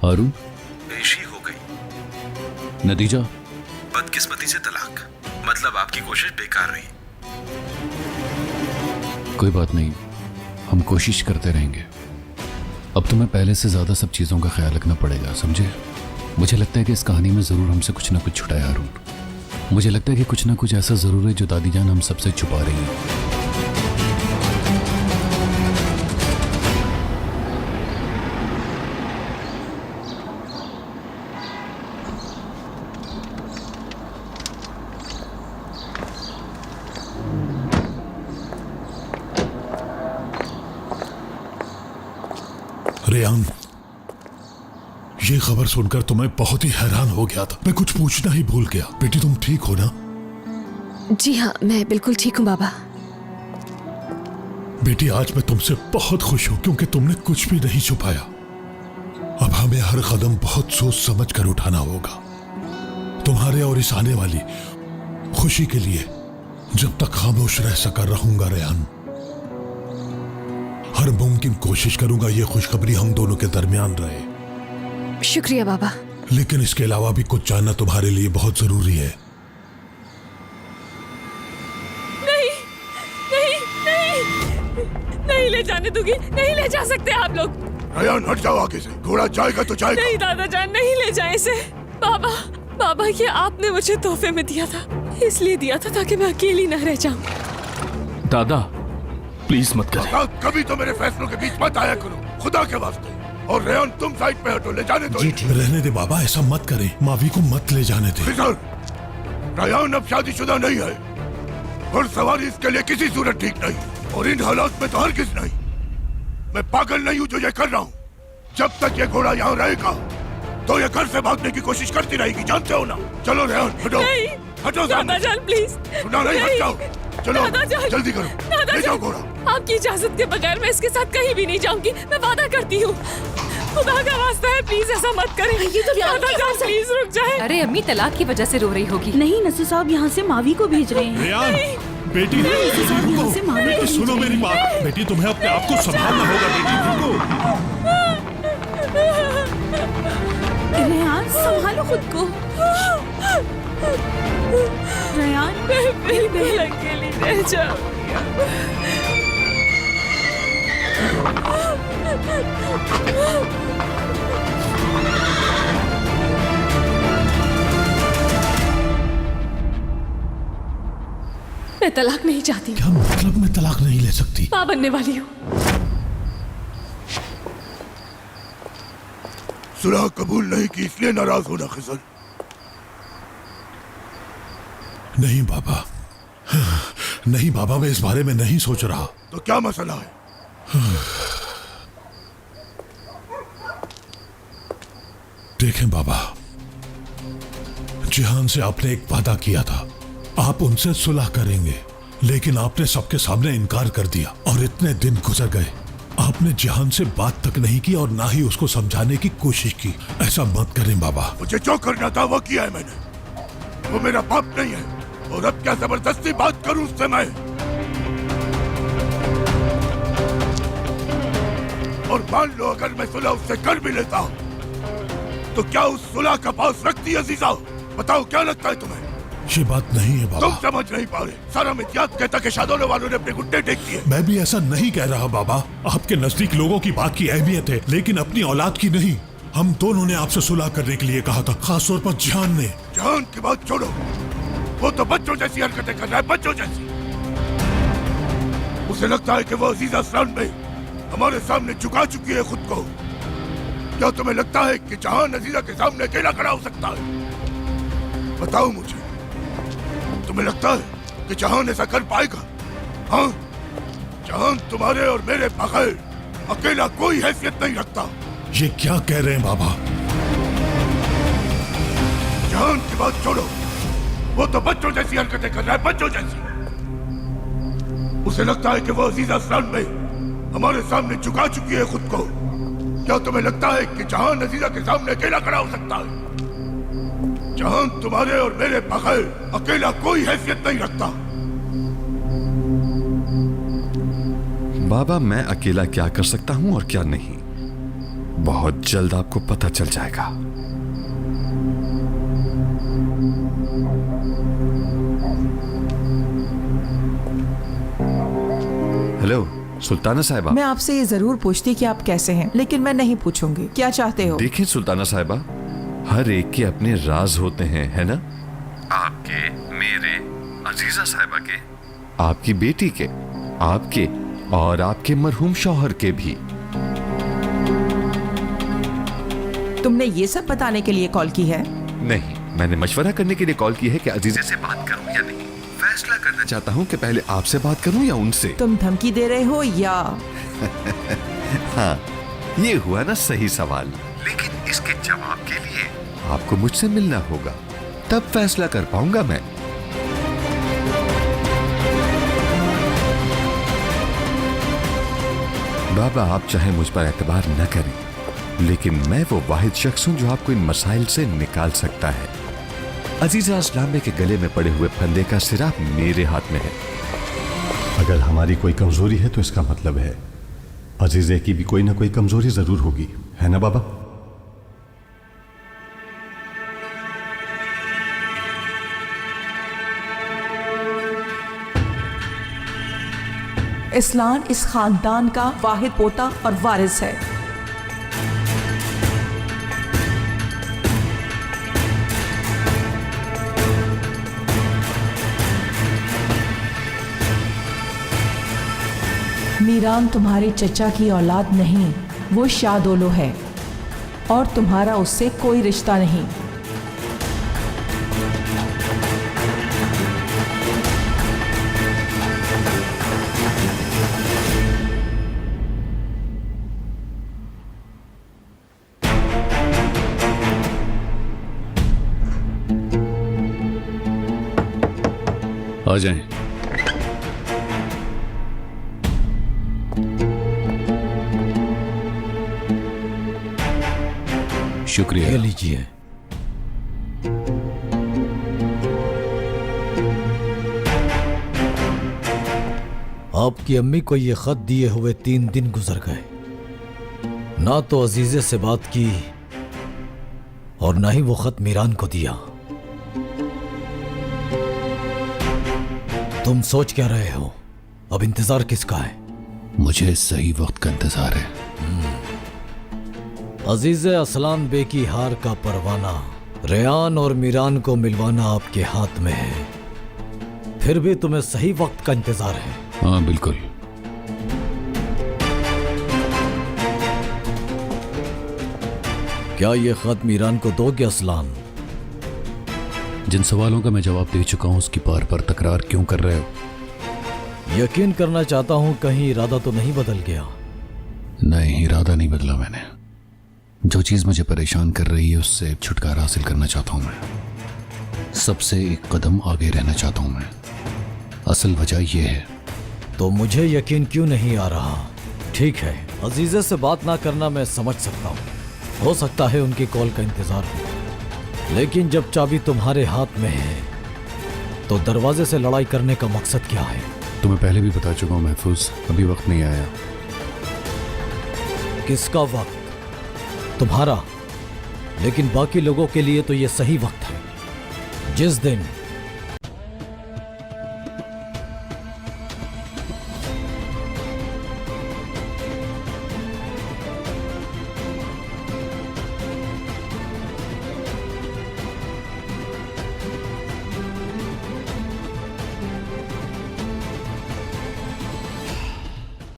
हारून, पेशी हो गई। नतीजा? बदकिस्मती से तलाक। मतलब आपकी कोशिश बेकार रही। कोई बात नहीं, हम कोशिश करते रहेंगे। अब तुम्हें पहले से ज्यादा सब चीजों का ख्याल रखना पड़ेगा, समझे? मुझे लगता है कि इस कहानी में जरूर हमसे कुछ ना कुछ छुपा है हारून। मुझे लगता है कि कुछ ना कुछ ऐसा जरूर है जो दादी जान हम सबसे छुपा रही है। रेयान, ये खबर सुनकर तो मैं बहुत ही हैरान हो गया था। मैं कुछ पूछना ही भूल गया। बेटी तुम ठीक हो ना? जी हाँ, मैं बिल्कुल ठीक हूँ बाबा। बेटी आज मैं तुमसे बहुत खुश हूँ क्योंकि तुमने कुछ भी नहीं छुपाया। अब हमें हर कदम बहुत सोच समझ कर उठाना होगा, तुम्हारे और इस आने वाली खुशी के लिए। जब तक खामोश रह सका रहूंगा रेयान। हर मुमकिन कोशिश करूंगा ये खुशखबरी हम दोनों के दरमियान रहे। शुक्रिया बाबा। लेकिन इसके अलावा भी कुछ जानना तुम्हारे लिए बहुत जरूरी है। नहीं नहीं नहीं नहीं ले जाने दूंगी, नहीं ले जा सकते आप लोग। रेयान हट जाओ आगे से, घोड़ा जाएगा तो जाएगा। नहीं दादा जान, नहीं ले जाए इसे। बाबा बाबा, ये आपने मुझे तोहफे में दिया था, इसलिए दिया था ताकि मैं अकेली न रह जाऊं। दादा प्लीज मत करें। कभी तो मेरे फैसलों के बीच मत आया करो, खुदा के वास्ते। और रेयान तुम साइड पे हटो, ले जाने दो। रहने दे बाबा, ऐसा मत करें। मावी को मत ले जाने दे। रेयान अब शादीशुदा नहीं है और सवारी इसके लिए किसी सूरत ठीक नहीं, और इन हालात में तो हरगिज नहीं। मैं पागल नहीं हूँ जो ये कर रहा हूँ। जब तक ये घोड़ा यहाँ रहेगा तो ये घर से भागने की कोशिश करती रहेगी, जानते हो ना? चलो रेयान हटो, हटो दादा जान प्लीज। सुना नहीं, हट जाओ। चलो जल्दी करो, ले जाओ घोड़ा। आपकी इजाजत के बगैर मैं इसके साथ कहीं भी नहीं जाऊंगी, मैं वादा करती हूँ। खुदा का वास्ता है, प्लीज ऐसा मत करें। ये तो दादा जान प्लीज रुक जाए। अरे अम्मी तलाक की वजह से रो रही होगी। नहीं नसीर साहब यहाँ से मावी को भेज रहे हैं। रेयान बेटी, बेटी सुनो मेरी बात। बेटी तुम्हें अपने आप को संभालना होगा। बेटी रुको। रेयान संभालो खुद को। रेयान बिल्कुल अकेली रह जाऊंगी। मैं तलाक नहीं चाहती। क्या मतलब मैं तलाक नहीं ले सकती? मां बनने वाली हूँ। सुलह कबूल नहीं की इसलिए नाराज होना खिजर? नहीं बाबा, नहीं बाबा, मैं इस बारे में नहीं सोच रहा। तो क्या मसला है? देखें बाबा, जिहान से आपने एक वादा किया था, आप उनसे सुलह करेंगे, लेकिन आपने सबके सामने इनकार कर दिया और इतने दिन गुजर गए, आपने जिहान से बात तक नहीं की और ना ही उसको समझाने की कोशिश की। ऐसा मत करें बाबा। मुझे जो करना था वो किया है मैंने। वो मेरा बाप नहीं है और अब क्या जबरदस्ती बात करूं उससे मैं? और मान लो अगर मैं सुलह उससे कर भी लेता हूं तो क्या उस सुलह का पास रखती है अजीजा? बताओ क्या लगता है तुम्हें? ये बात नहीं है बाबा। तुम समझ नहीं पा रहे। सारा मिथ्यात कहता कि शादोले वालों ने अपने घुटने टेक दिए। मैं भी ऐसा नहीं कह रहा बाबा। आपके नजदीक लोगों की बात की अहमियत है, लेकिन अपनी औलाद की नहीं। हम दोनों ने आपसे सुलह करने के लिए कहा था, खासतौर पर जान ने। जान की बात छोड़ो, वो तो बच्चों जैसी हरकतें कर रहा है, बच्चों जैसी। उसे लगता है कि वो अजीजा असलान में हमारे सामने झुका चुकी है खुद को। क्या तुम्हें लगता है कि जहान अजीजा के सामने अकेला खड़ा हो सकता है? बताओ मुझे, तुम्हें लगता है कि जहान ऐसा कर पाएगा? हाँ, जहान तुम्हारे और मेरे बगैर अकेला कोई हैसियत नहीं रखता। ये क्या कह रहे हैं बाबा? जहान की बात छोड़ो, वो तो बच्चों जैसी हरकतें कर रहा है, बच्चों जैसी। उसे लगता है कि वो अजीजा असलान में हमारे सामने झुका चुकी है खुद को। क्या तुम्हें लगता है कि जहान अजीजा के सामने अकेला खड़ा हो सकता है? जहान तुम्हारे और मेरे बगैर अकेला कोई हैसियत नहीं रखता। बाबा मैं अकेला क्या कर सकता हूं और क्या नहीं, बहुत जल्द आपको पता चल जाएगा। हेलो सुल्ताना साहिबा। मैं आपसे ये जरूर पूछती कि आप कैसे हैं, लेकिन मैं नहीं पूछूंगी। क्या चाहते हो? देखिए सुल्ताना साहिबा, हर एक के अपने राज होते हैं, है ना? आपके, मेरे, अजीजा साहिबा के, आपकी बेटी के, आपके और आपके मरहूम शौहर के भी। तुमने ये सब बताने के लिए कॉल की है? नहीं, मैंने मशवरा करने के लिए कॉल की है कि अजीजा से बात करूं या नहीं। फैसला करना चाहता हूं कि पहले आपसे बात करूं या उनसे। तुम धमकी दे रहे हो या? हाँ, ये हुआ ना सही सवाल, लेकिन इसके जवाब के लिए आपको मुझसे मिलना होगा, तब फैसला कर पाऊंगा मैं। बाबा, आप चाहे मुझ पर एतबार न करें, लेकिन मैं वो वाहिद शख्स हूं जो आपको इन मसाइल से निकाल सकता है। अजीजा अस्लामे के गले में पड़े हुए फंदे का सिरा मेरे हाथ में है। अगर हमारी कोई कमजोरी है तो इसका मतलब है अजीजे की भी कोई ना कोई कमजोरी जरूर होगी, है ना बाबा? इस्लान इस खानदान का वाहिद पोता और वारिस है। मीरान तुम्हारे चचा की औलाद नहीं, वो शादोलो है और तुम्हारा उससे कोई रिश्ता नहीं। आ जाएं। शुक्रिया। ये लीजिए। आपकी अम्मी को ये खत दिए हुए 3 दिन गुजर गए, ना तो अजीजे से बात की और ना ही वो खत मीरान को दिया। तुम सोच क्या रहे हो? अब इंतजार किसका है? मुझे सही वक्त का इंतजार है। अजीज असलान बे की हार का परवाना रेयान और मीरान को मिलवाना आपके हाथ में है, फिर भी तुम्हें सही वक्त का इंतजार है। हाँ बिल्कुल। क्या ये खत मीरान को दोगे असलान? जिन सवालों का मैं जवाब दे चुका हूं उसकी बार बार तकरार क्यों कर रहे हो? यकीन करना चाहता हूं कहीं इरादा तो नहीं बदल गया। नहीं, इरादा नहीं बदला मैंने। जो चीज मुझे परेशान कर रही है उससे छुटकारा हासिल करना चाहता हूं मैं। सबसे एक कदम आगे रहना चाहता हूं मैं। असल वजह यह है। तो मुझे यकीन क्यों नहीं आ रहा? ठीक है, अजीजे से बात ना करना मैं समझ सकता हूं, हो सकता है उनकी कॉल का इंतजार हो, लेकिन जब चाबी तुम्हारे हाथ में है तो दरवाजे से लड़ाई करने का मकसद क्या है? तुम्हें पहले भी बता चुका हूं महफूज, अभी वक्त नहीं आया। किसका वक्त? तुम्हारा। लेकिन बाकी लोगों के लिए तो यह सही वक्त है। जिस दिन